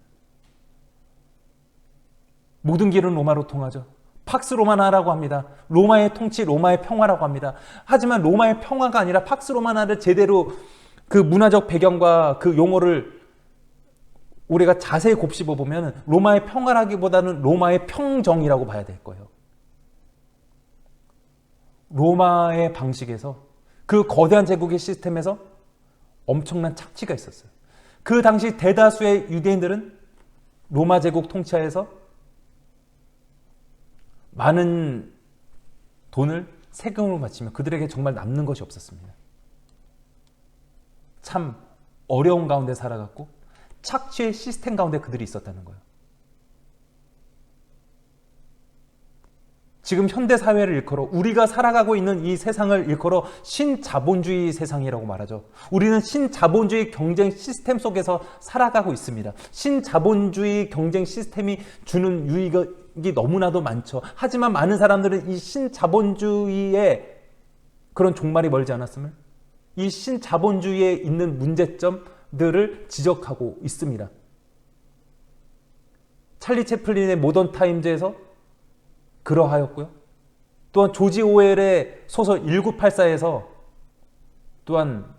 모든 길은 로마로 통하죠. 팍스 로마나라고 합니다. 로마의 통치, 로마의 평화라고 합니다. 하지만 로마의 평화가 아니라 팍스 로마나를 제대로 그 문화적 배경과 그 용어를 우리가 자세히 곱씹어 보면 로마의 평화라기보다는 로마의 평정이라고 봐야 될 거예요. 로마의 방식에서, 그 거대한 제국의 시스템에서 엄청난 착취가 있었어요. 그 당시 대다수의 유대인들은 로마 제국 통치하에서 많은 돈을 세금으로 바치면 그들에게 정말 남는 것이 없었습니다. 참 어려운 가운데 살아갔고 착취의 시스템 가운데 그들이 있었다는 거예요. 지금 현대 사회를 일컬어 우리가 살아가고 있는 이 세상을 일컬어 신자본주의 세상이라고 말하죠. 우리는 신자본주의 경쟁 시스템 속에서 살아가고 있습니다. 신자본주의 경쟁 시스템이 주는 유익이 너무나도 많죠. 하지만 많은 사람들은 이 신자본주의의 그런 종말이 멀지 않았음을, 이 신자본주의에 있는 문제점들을 지적하고 있습니다. 찰리 채플린의 모던 타임즈에서 그러하였고요. 또한 조지 오웰의 소설 1984에서 또한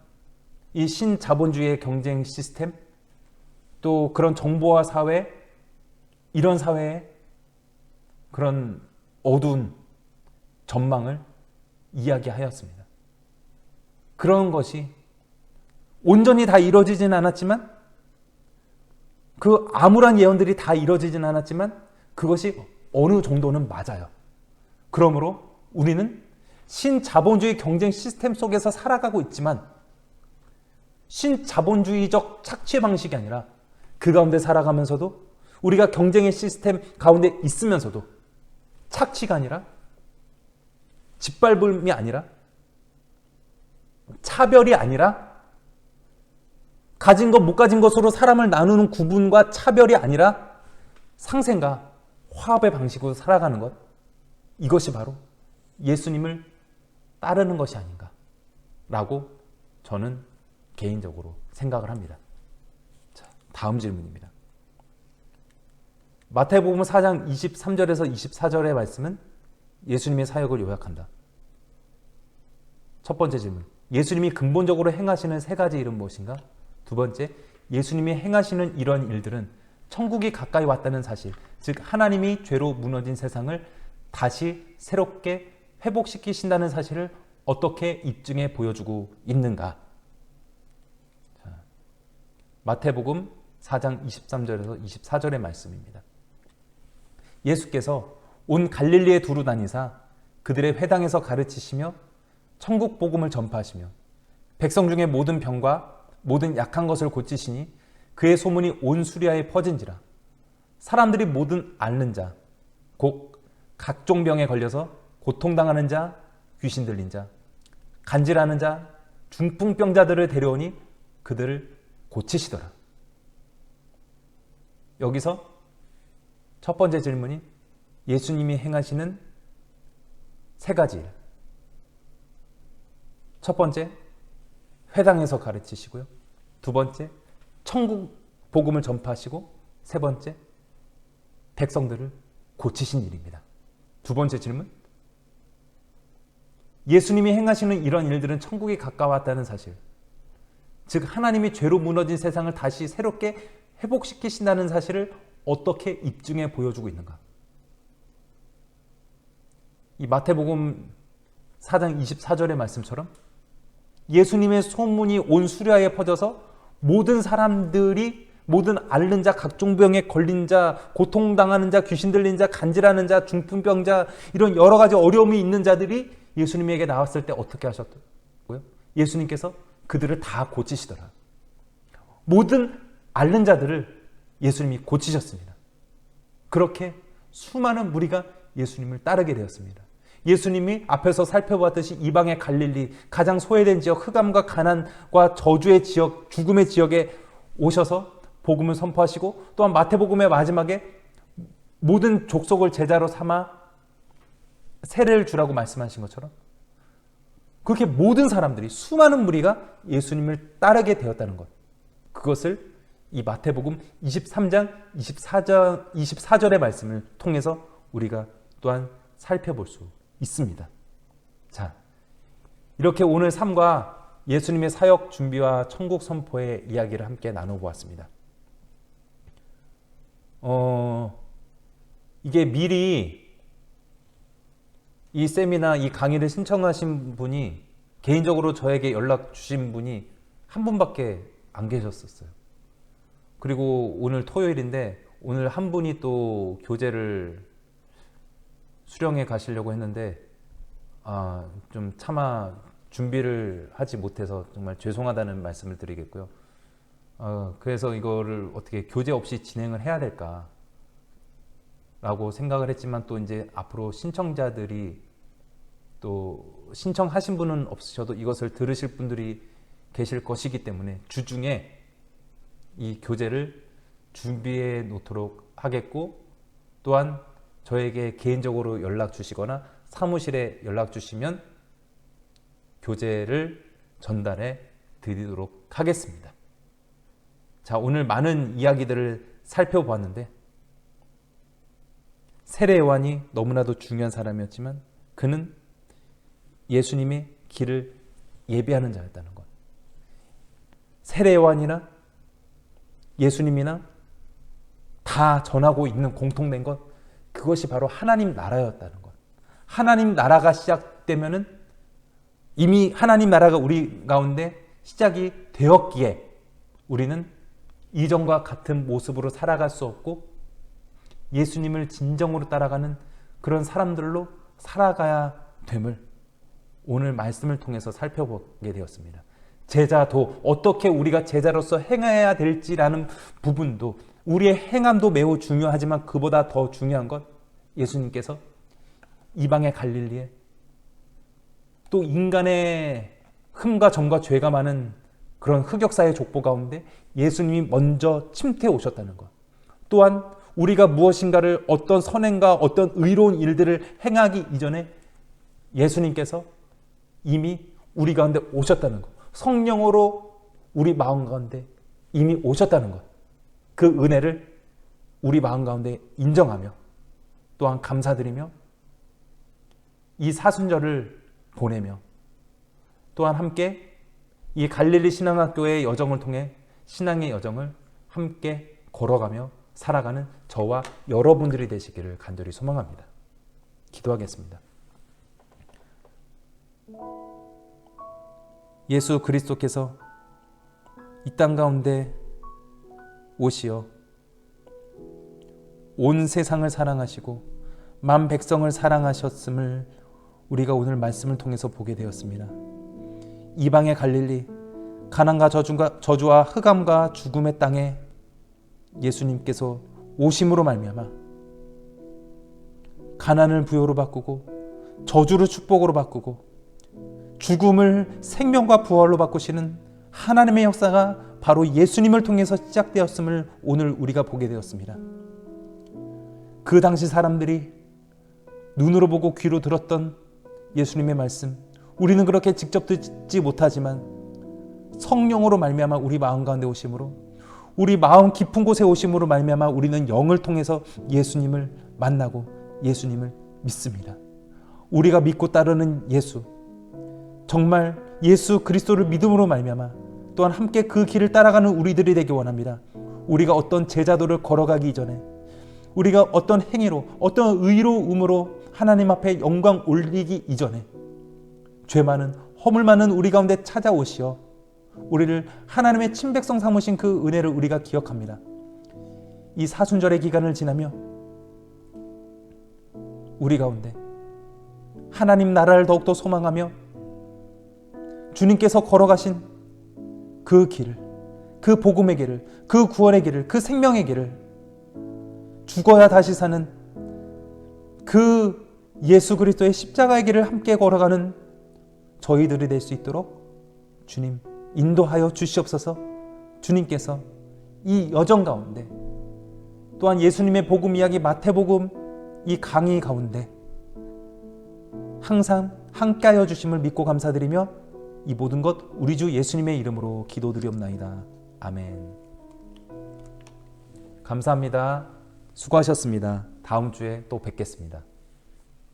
이 신자본주의의 경쟁 시스템, 또 그런 정보화 사회, 이런 사회의 그런 어두운 전망을 이야기하였습니다. 그런 것이 온전히 다 이루어지진 않았지만, 그 암울한 예언들이 다 이루어지진 않았지만 그것이 어느 정도는 맞아요. 그러므로 우리는 신자본주의 경쟁 시스템 속에서 살아가고 있지만 신자본주의적 착취 방식이 아니라 그 가운데 살아가면서도 우리가 경쟁의 시스템 가운데 있으면서도 착취가 아니라 짓밟음이 아니라 차별이 아니라 가진 것 못 가진 것으로 사람을 나누는 구분과 차별이 아니라 상생과 화합의 방식으로 살아가는 것, 이것이 바로 예수님을 따르는 것이 아닌가라고 저는 개인적으로 생각을 합니다. 자, 다음 질문입니다. 마태복음 4장 23절에서 24절의 말씀은 예수님의 사역을 요약한다. 첫 번째 질문, 예수님이 근본적으로 행하시는 세 가지 일은 무엇인가? 두 번째, 예수님이 행하시는 이런 일들은 천국이 가까이 왔다는 사실, 즉 하나님이 죄로 무너진 세상을 다시 새롭게 회복시키신다는 사실을 어떻게 입증해 보여주고 있는가? 자, 마태복음 4장 23절에서 24절의 말씀입니다. 예수께서 온 갈릴리에 두루 다니사 그들의 회당에서 가르치시며 천국 복음을 전파하시며 백성 중에 모든 병과 모든 약한 것을 고치시니 그의 소문이 온 수리아에 퍼진지라. 사람들이 모든 앓는 자, 곧 각종 병에 걸려서 고통당하는 자, 귀신 들린 자, 간질하는 자, 중풍병자들을 데려오니 그들을 고치시더라. 여기서 첫 번째 질문이 예수님이 행하시는 세 가지 일. 첫 번째, 회당에서 가르치시고요. 두 번째, 천국 복음을 전파하시고, 세 번째, 백성들을 고치신 일입니다. 두 번째 질문, 예수님이 행하시는 이런 일들은 천국이 가까웠다는 사실, 즉 하나님이 죄로 무너진 세상을 다시 새롭게 회복시키신다는 사실을 어떻게 입증해 보여주고 있는가? 이 마태복음 4장 24절의 말씀처럼 예수님의 소문이 온 수리아에 퍼져서 모든 사람들이, 모든 앓는 자, 각종 병에 걸린 자, 고통당하는 자, 귀신 들린 자, 간질하는 자, 중풍병자, 이런 여러 가지 어려움이 있는 자들이 예수님에게 나왔을 때 어떻게 하셨고요? 예수님께서 그들을 다 고치시더라. 모든 앓는 자들을 예수님이 고치셨습니다. 그렇게 수많은 무리가 예수님을 따르게 되었습니다. 예수님이 앞에서 살펴보았듯이 이방의 갈릴리, 가장 소외된 지역, 흑암과 가난과 저주의 지역, 죽음의 지역에 오셔서 복음을 선포하시고, 또한 마태복음의 마지막에 모든 족속을 제자로 삼아 세례를 주라고 말씀하신 것처럼 그렇게 모든 사람들이, 수많은 무리가 예수님을 따르게 되었다는 것, 그것을 이 마태복음 23장 24절의 말씀을 통해서 우리가 또한 살펴볼 수 있습니다. 자, 이렇게 오늘 삶과 예수님의 사역 준비와 천국 선포의 이야기를 함께 나눠보았습니다. 이게 미리 이 세미나, 이 강의를 신청하신 분이, 개인적으로 저에게 연락 주신 분이 한 분밖에 안 계셨었어요. 그리고 오늘 토요일인데 오늘 한 분이 또 교재를 수령해 가시려고 했는데 좀 차마 준비를 하지 못해서 정말 죄송하다는 말씀을 드리겠고요. 그래서 이거를 어떻게 교재 없이 진행을 해야 될까, 라고 생각을 했지만 또 이제 앞으로 신청자들이 또 신청하신 분은 없으셔도 이것을 들으실 분들이 계실 것이기 때문에 주중에 이 교재를 준비해 놓도록 하겠고, 또한 저에게 개인적으로 연락 주시거나 사무실에 연락 주시면 교재를 전달해 드리도록 하겠습니다. 자, 오늘 많은 이야기들을 살펴보았는데, 세례 요한이 너무나도 중요한 사람이었지만 그는 예수님의 길을 예비하는 자였다는 것. 세례 요한이나 예수님이나 다 전하고 있는 공통된 것, 그것이 바로 하나님 나라였다는 것. 하나님 나라가 시작되면은 이미 하나님 나라가 우리 가운데 시작이 되었기에 우리는 이전과 같은 모습으로 살아갈 수 없고 예수님을 진정으로 따라가는 그런 사람들로 살아가야 됨을 오늘 말씀을 통해서 살펴보게 되었습니다. 제자도 어떻게 우리가 제자로서 행해야 될지라는 부분도, 우리의 행함도 매우 중요하지만 그보다 더 중요한 것, 예수님께서 이방의 갈릴리에 또 인간의 흠과 점과 죄가 많은 그런 흑역사의 족보 가운데 예수님이 먼저 침투해 오셨다는 것, 또한 우리가 무엇인가를 어떤 선행과 어떤 의로운 일들을 행하기 이전에 예수님께서 이미 우리 가운데 오셨다는 것, 성령으로 우리 마음 가운데 이미 오셨다는 것, 그 은혜를 우리 마음 가운데 인정하며 또한 감사드리며 이 사순절을 보내며 또한 함께 이 갈릴리 신앙학교의 여정을 통해 신앙의 여정을 함께 걸어가며 살아가는 저와 여러분들이 되시기를 간절히 소망합니다. 기도하겠습니다. 예수 그리스도께서 이 땅 가운데 오시어 온 세상을 사랑하시고 만 백성을 사랑하셨음을 우리가 오늘 말씀을 통해서 보게 되었습니다. 이방의 갈릴리, 가난과 저주와 흑암과 죽음의 땅에 예수님께서 오심으로 말미암아 가난을 부요로 바꾸고 저주를 축복으로 바꾸고 죽음을 생명과 부활로 바꾸시는 하나님의 역사가 바로 예수님을 통해서 시작되었음을 오늘 우리가 보게 되었습니다. 그 당시 사람들이 눈으로 보고 귀로 들었던 예수님의 말씀, 우리는 그렇게 직접 듣지 못하지만 성령으로 말미암아 우리 마음 가운데 오심으로, 우리 마음 깊은 곳에 오심으로 말미암아 우리는 영을 통해서 예수님을 만나고 예수님을 믿습니다. 우리가 믿고 따르는 예수, 정말 예수 그리스도를 믿음으로 말미암아 또한 함께 그 길을 따라가는 우리들이 되기 원합니다. 우리가 어떤 제자도를 걸어가기 이전에, 우리가 어떤 행위로, 어떤 의로움으로 하나님 앞에 영광 올리기 이전에 죄 많은, 허물 많은 우리 가운데 찾아오시어 우리를 하나님의 친백성 삼으신 그 은혜를 우리가 기억합니다. 이 사순절의 기간을 지나며 우리 가운데 하나님 나라를 더욱더 소망하며 주님께서 걸어가신 그 길을, 그 복음의 길을, 그 구원의 길을, 그 생명의 길을, 죽어야 다시 사는 그 예수 그리스도의 십자가의 길을 함께 걸어가는 저희들이 될 수 있도록 주님 인도하여 주시옵소서. 주님께서 이 여정 가운데 또한 예수님의 복음 이야기 마태복음 이 강의 가운데 항상 함께하여 주심을 믿고 감사드리며 이 모든 것 우리 주 예수님의 이름으로 기도드리옵나이다. 아멘. 감사합니다. 수고하셨습니다. 다음 주에 또 뵙겠습니다.